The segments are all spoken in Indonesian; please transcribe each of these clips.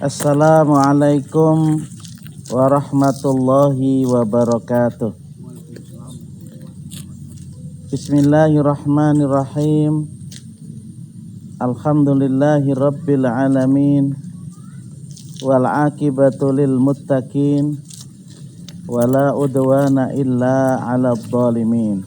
Assalamualaikum warahmatullahi wabarakatuh. Bismillahirrahmanirrahim. Alhamdulillahi rabbil alamin. Wal aqibatu lil muttaqin. Wala udwana illa 'alal zalimin.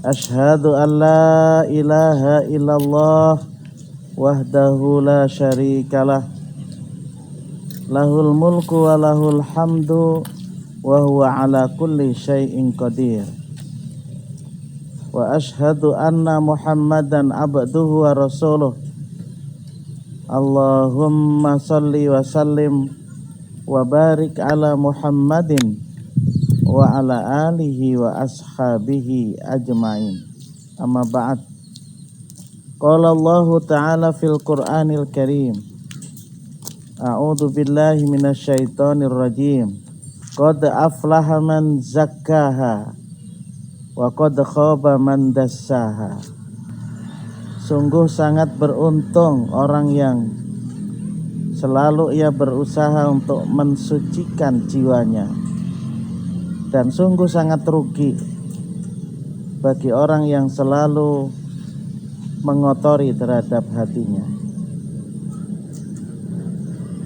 Asyhadu an la ilaha illallah wahdahu la syarikalah. Lahul mulku wa lahul hamdu wa huwa ala kulli syai'in qadir. Wa asyhadu anna Muhammadan abduhu wa rasuluh. Allahumma salli wa sallim wa barik ala Muhammadin wa ala alihi wa ashabihi ajmain. Amma ba'd. Qala Allah ta'ala fil Qur'anil Karim. A'udzu billahi minasyaitonir rajim. Qad aflaha man zakkaha wa qad khaba man dassaha. Sungguh sangat beruntung orang yang selalu ia berusaha untuk mensucikan jiwanya, dan sungguh sangat rugi bagi orang yang selalu mengotori terhadap hatinya.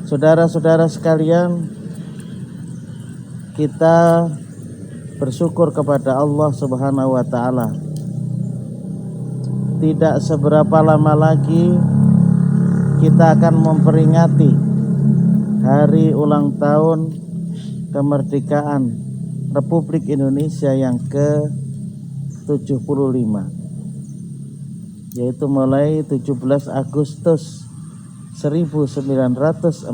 Saudara-saudara sekalian, kita bersyukur kepada Allah Subhanahu wa taala. Tidak seberapa lama lagi kita akan memperingati hari ulang tahun kemerdekaan Republik Indonesia yang ke-75, yaitu mulai 17 Agustus 1945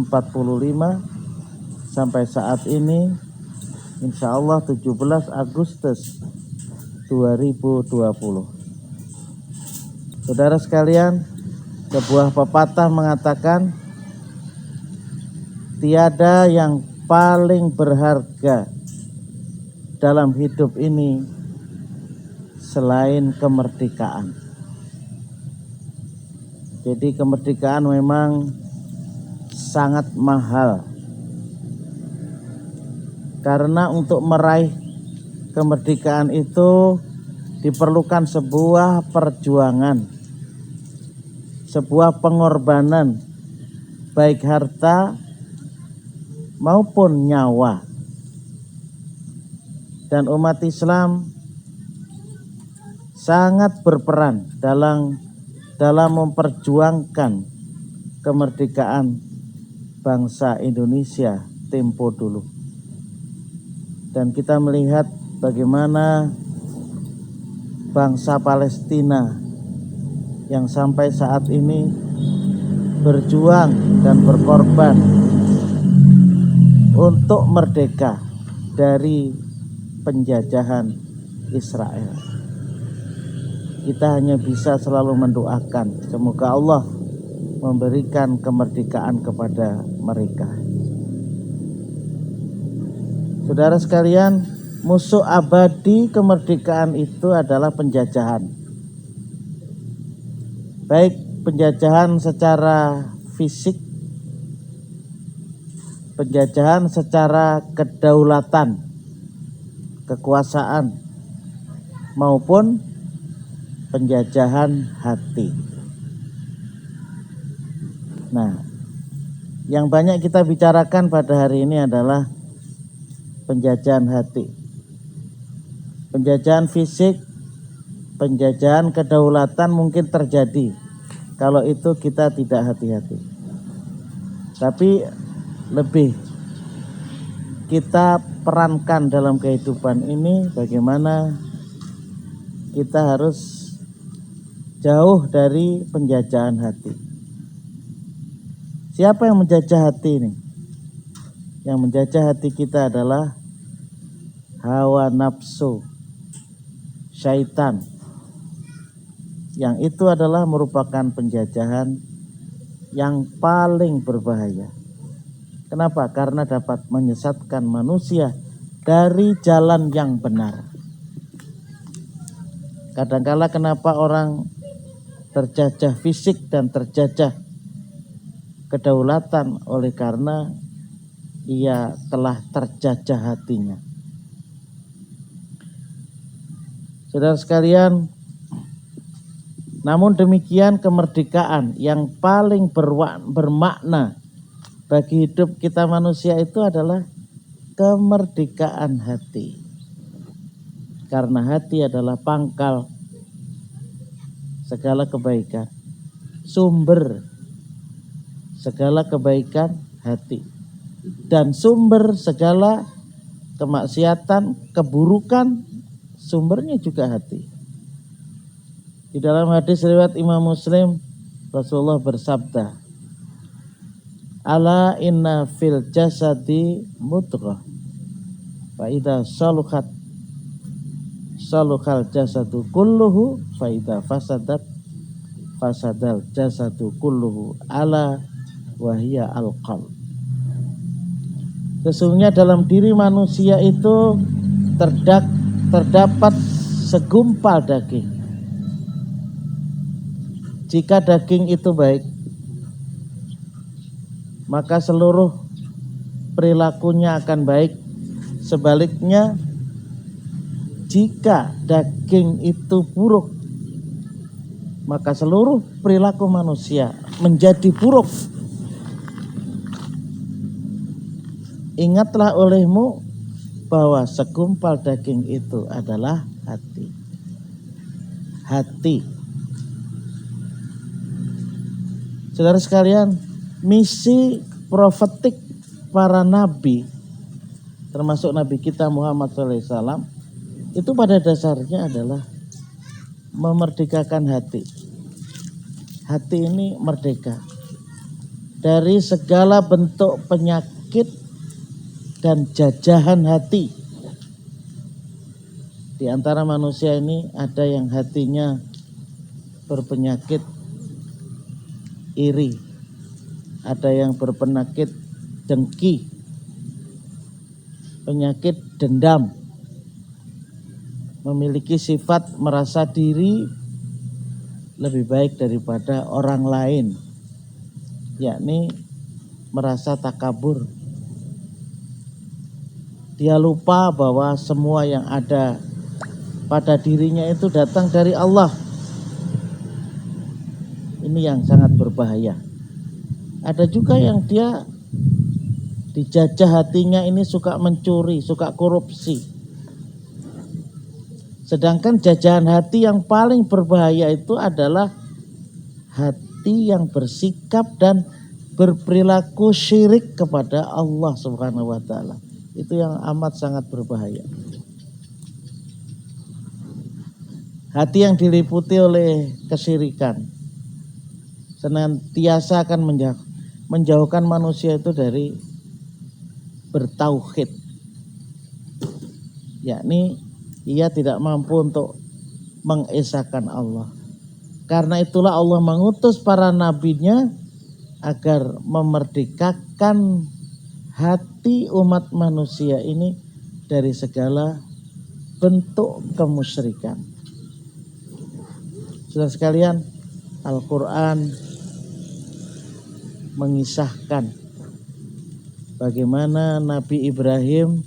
sampai saat ini, insya Allah 17 Agustus 2020. Saudara sekalian, sebuah pepatah mengatakan tiada yang paling berharga dalam hidup ini selain kemerdekaan. Jadi kemerdekaan memang sangat mahal, karena untuk meraih kemerdekaan itu diperlukan sebuah perjuangan, sebuah pengorbanan, baik harta maupun nyawa. Dan umat Islam sangat berperan dalam memperjuangkan kemerdekaan bangsa Indonesia tempo dulu. Dan kita melihat bagaimana bangsa Palestina yang sampai saat ini berjuang dan berkorban untuk merdeka dari penjajahan Israel. Kita hanya bisa selalu mendoakan semoga Allah memberikan kemerdekaan kepada mereka. Saudara sekalian, musuh abadi kemerdekaan itu adalah penjajahan. Baik penjajahan secara fisik, penjajahan secara kedaulatan, kekuasaan, maupun penjajahan hati. Nah, yang banyak kita bicarakan pada hari ini adalah penjajahan hati. Penjajahan fisik, penjajahan kedaulatan mungkin terjadi kalau itu kita tidak hati-hati. Tapi lebih kita perankan dalam kehidupan ini bagaimana kita harus jauh dari penjajahan hati. Siapa yang menjajah hati ini? Yang menjajah hati kita adalah hawa nafsu, syaitan. Yang itu adalah merupakan penjajahan yang paling berbahaya. Kenapa? Karena dapat menyesatkan manusia dari jalan yang benar. Kadangkala kenapa orang terjajah fisik dan terjajah kedaulatan oleh karena ia telah terjajah hatinya. Saudara sekalian, namun demikian kemerdekaan yang paling bermakna bagi hidup kita manusia itu adalah kemerdekaan hati. Karena hati adalah pangkal segala kebaikan, sumber segala kebaikan hati, dan sumber segala kemaksiatan, keburukan, sumbernya juga hati. Di dalam hadis riwayat Imam Muslim, Rasulullah bersabda, "Ala inna fil jasadi mudghah, fa idza saluhat saluhal jasadu kulluhu, fa idza fasadat fasadal jasadu kulluhu, ala wahia al-qalb." Sesungguhnya dalam diri manusia itu terdapat segumpal daging. Jika daging itu baik, maka seluruh perilakunya akan baik. Sebaliknya, jika daging itu buruk, maka seluruh perilaku manusia menjadi buruk. Ingatlah olehmu bahwa segumpal daging itu adalah hati. Hati. Saudara sekalian, misi profetik para nabi, termasuk nabi kita Muhammad SAW, itu pada dasarnya adalah memerdekakan hati. Hati ini merdeka dari segala bentuk penyakit dan jajahan hati. Di antara manusia ini ada yang hatinya berpenyakit iri, ada yang berpenyakit dengki, penyakit dendam, memiliki sifat merasa diri lebih baik daripada orang lain, yakni merasa takabur. Dia lupa bahwa semua yang ada pada dirinya itu datang dari Allah. Ini yang sangat berbahaya. Ada juga yang dia dijajah hatinya ini suka mencuri, suka korupsi. Sedangkan jajahan hati yang paling berbahaya itu adalah hati yang bersikap dan berperilaku syirik kepada Allah Subhanahu wa taala. Itu yang amat sangat berbahaya. Hati yang diliputi oleh kesyirikan senantiasa akan menjauhkan manusia itu dari bertauhid, yakni ia tidak mampu untuk mengesahkan Allah. Karena itulah Allah mengutus para nabinya agar memerdekakan hati umat manusia ini dari segala bentuk kemusyrikan. Saudara sekalian, Al-Quran mengisahkan bagaimana Nabi Ibrahim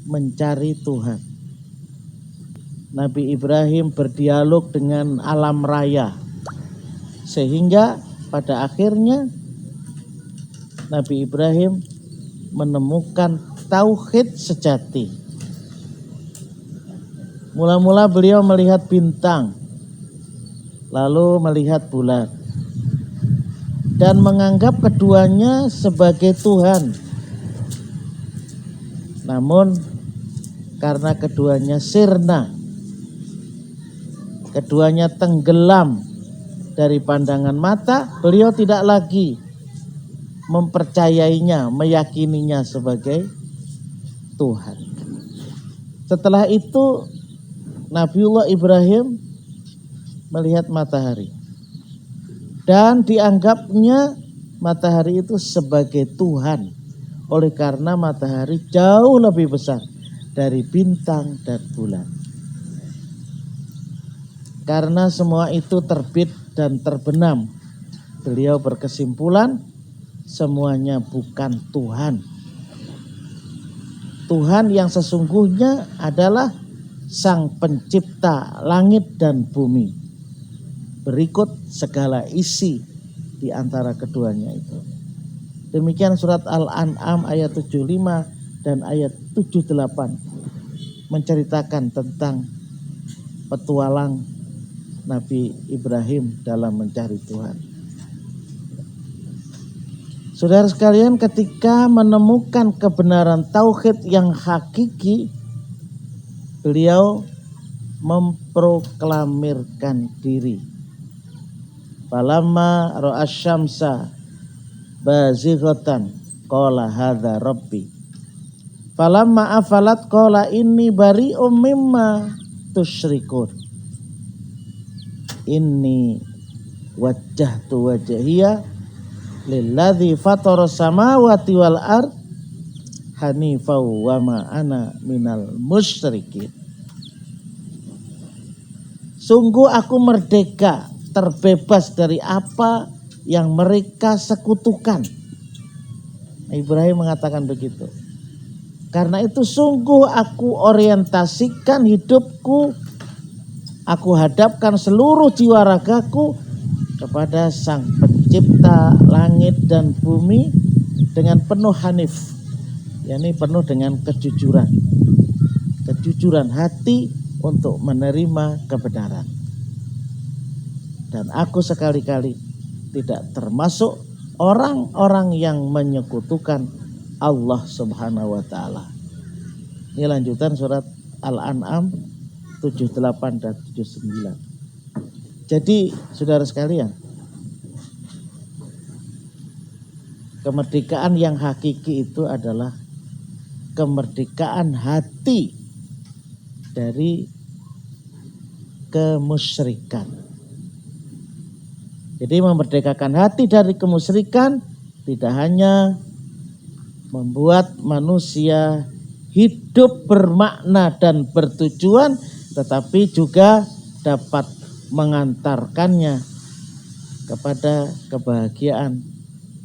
mencari Tuhan. Nabi Ibrahim berdialog dengan alam raya, sehingga pada akhirnya Nabi Ibrahim menemukan tauhid sejati. Mula-mula beliau melihat bintang, lalu melihat bulan, dan menganggap keduanya sebagai Tuhan. Namun karena keduanya sirna, keduanya tenggelam dari pandangan mata, beliau tidak lagi mempercayainya, meyakininya sebagai Tuhan. Setelah itu Nabiullah Ibrahim melihat matahari dan dianggapnya matahari itu sebagai Tuhan, oleh karena matahari jauh lebih besar dari bintang dan bulan. Karena semua itu terbit dan terbenam beliau berkesimpulan semuanya bukan Tuhan. Tuhan yang sesungguhnya adalah Sang Pencipta langit dan bumi. Berikut segala isi di antara keduanya itu. Demikian surat Al-An'am ayat 75 dan ayat 78 menceritakan tentang petualang Nabi Ibrahim dalam mencari Tuhan. Saudara sekalian, ketika menemukan kebenaran tauhid yang hakiki, beliau memproklamirkan diri. Falamma ra'as syamsa bazighatan qala hadza rabbi. Falamma afalat qala inni bari'um mimma tusyrikun. Inni wajjahtu wajhiya lilladzi fatara samawati wal ard hanifan wa ma ana minal musyrikin. Sungguh aku merdeka, terbebas dari apa yang mereka sekutukan. Ibrahim mengatakan begitu. Karena itu sungguh aku orientasikan hidupku, aku hadapkan seluruh jiwa ragaku kepada Sang Pencipta langit dan bumi dengan penuh hanif, yakni penuh dengan kejujuran. Kejujuran hati untuk menerima kebenaran. Dan aku sekali-kali tidak termasuk orang-orang yang menyekutukan Allah Subhanahu wa taala. Ini lanjutan surat Al-An'am 78 dan 79. Jadi saudara sekalian, kemerdekaan yang hakiki itu adalah kemerdekaan hati dari kemusyrikan. Jadi memerdekakan hati dari kemusyrikan tidak hanya membuat manusia hidup bermakna dan bertujuan, tetapi juga dapat mengantarkannya kepada kebahagiaan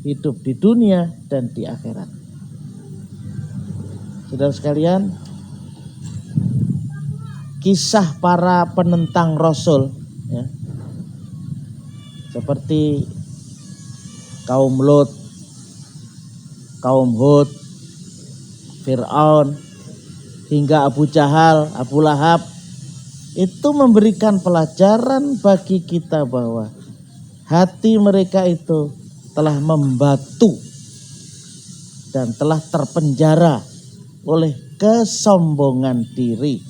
hidup di dunia dan di akhirat. Saudara sekalian, kisah para penentang Rasul, ya, seperti kaum Lot, kaum Hud, Fir'aun, hingga Abu Jahal, Abu Lahab, itu memberikan pelajaran bagi kita bahwa hati mereka itu telah membatu dan telah terpenjara oleh kesombongan diri,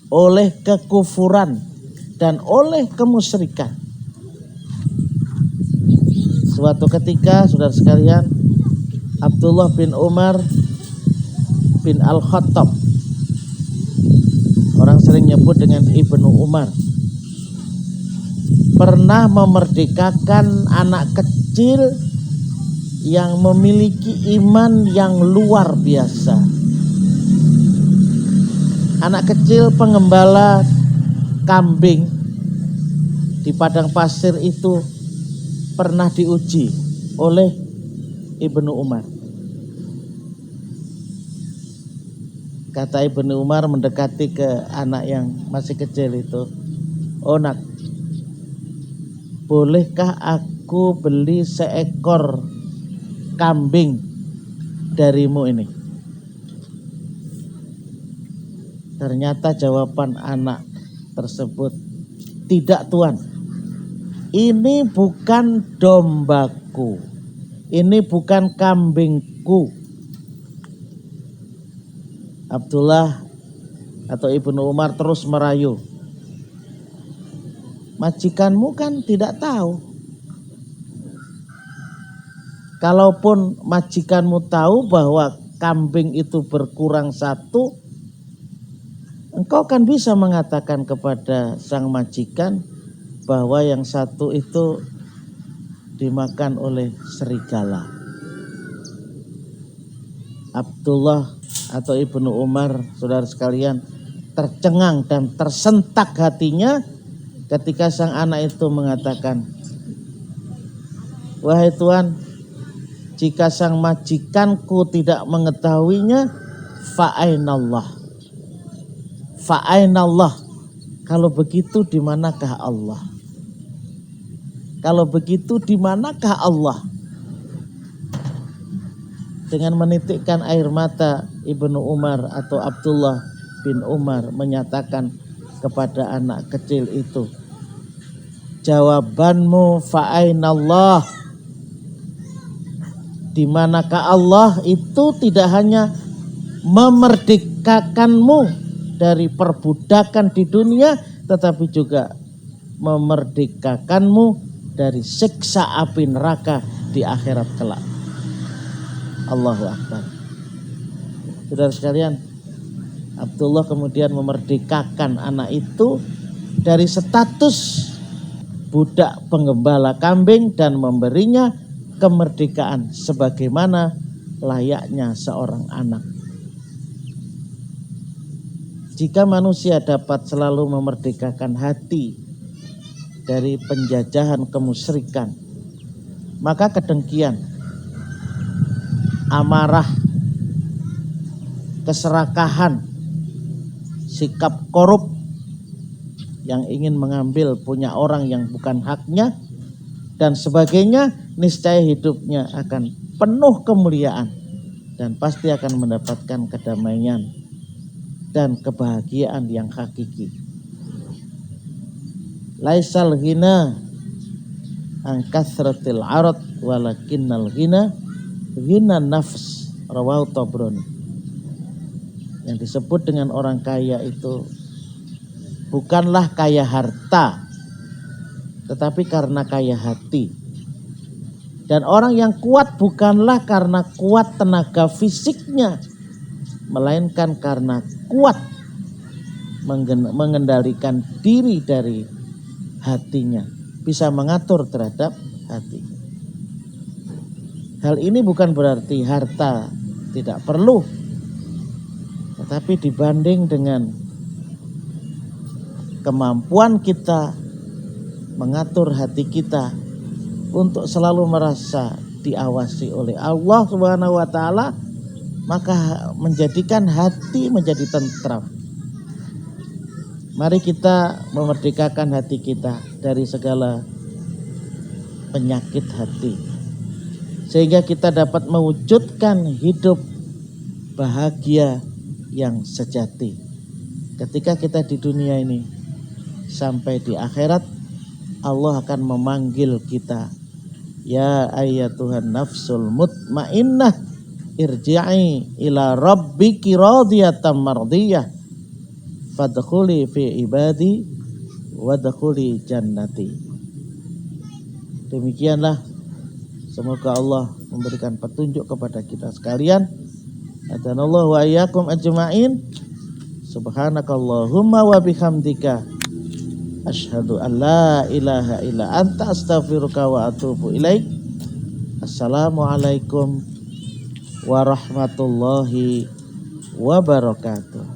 oleh kekufuran, dan oleh kemusyrikan. Suatu ketika, saudara sekalian, Abdullah bin Umar bin Al-Khattab, orang sering nyebut dengan Ibnu Umar, pernah memerdekakan anak kecil yang memiliki iman yang luar biasa. Anak kecil pengembala kambing di padang pasir itu pernah diuji oleh Ibnu Umar. Kata Ibnu Umar mendekati ke anak yang masih kecil itu, "Oh nak, bolehkah aku beli seekor kambing darimu ini?" Ternyata jawaban anak tersebut, "Tidak Tuan, ini bukan dombaku, ini bukan kambingku." Abdullah atau Ibnu Umar terus merayu, "Majikanmu kan tidak tahu. Kalaupun majikanmu tahu bahwa kambing itu berkurang satu, engkau kan bisa mengatakan kepada sang majikan bahwa yang satu itu dimakan oleh serigala." Abdullah atau Ibnu Umar, saudara sekalian, tercengang dan tersentak hatinya ketika sang anak itu mengatakan, wahai Tuhan, jika sang majikanku tidak mengetahuinya, fa'ainallah. Fa'ainallah. Kalau begitu di manakah Allah? Kalau begitu di manakah Allah? Dengan menitikkan air mata, Ibnu Umar atau Abdullah bin Umar menyatakan kepada anak kecil itu, jawabanmu fa'ainallah, di manakah Allah, itu tidak hanya memerdekakanmu dari perbudakan di dunia, tetapi juga memerdekakanmu dari siksa api neraka di akhirat kelak. Allahu Akbar. Saudara sekalian, Abdullah kemudian memerdekakan anak itu dari status budak penggembala kambing dan memberinya kemerdekaan sebagaimana layaknya seorang anak. Jika manusia dapat selalu memerdekakan hati dari penjajahan kemusyrikan, maka kedengkian, amarah, keserakahan, sikap korup yang ingin mengambil punya orang yang bukan haknya dan sebagainya, niscaya hidupnya akan penuh kemuliaan dan pasti akan mendapatkan kedamaian dan kebahagiaan yang hakiki. Laisal ghina an kasratil arad walakinnal ghina ghina nafs, rawahu Tabrani. Yang disebut dengan orang kaya itu bukanlah kaya harta, tetapi karena kaya hati. Dan orang yang kuat bukanlah karena kuat tenaga fisiknya, melainkan karena kuat mengendalikan diri dari hatinya, bisa mengatur terhadap hati. Hal ini bukan berarti harta tidak perlu, tetapi dibanding dengan kemampuan kita mengatur hati kita untuk selalu merasa diawasi oleh Allah Subhanahu wa taala, maka menjadikan hati menjadi tentram. Mari kita memerdekakan hati kita dari segala penyakit hati, sehingga kita dapat mewujudkan hidup bahagia yang sejati. Ketika kita di dunia ini sampai di akhirat, Allah akan memanggil kita, ya ayyatuhan nafsul mutmainnah irji'i ila rabbiki radiyatan mardiyah fadkhuli fi ibadi wadkhuli jannati. Demikianlah, semoga Allah memberikan petunjuk kepada kita sekalian. Adanallahu wa iyyakum ajma'in. Subhanakallahumma wa bihamdika asyhadu an la ilaha illa anta astaghfiruka wa atubu ilaik. Assalamualaikum warahmatullahi wabarakatuh.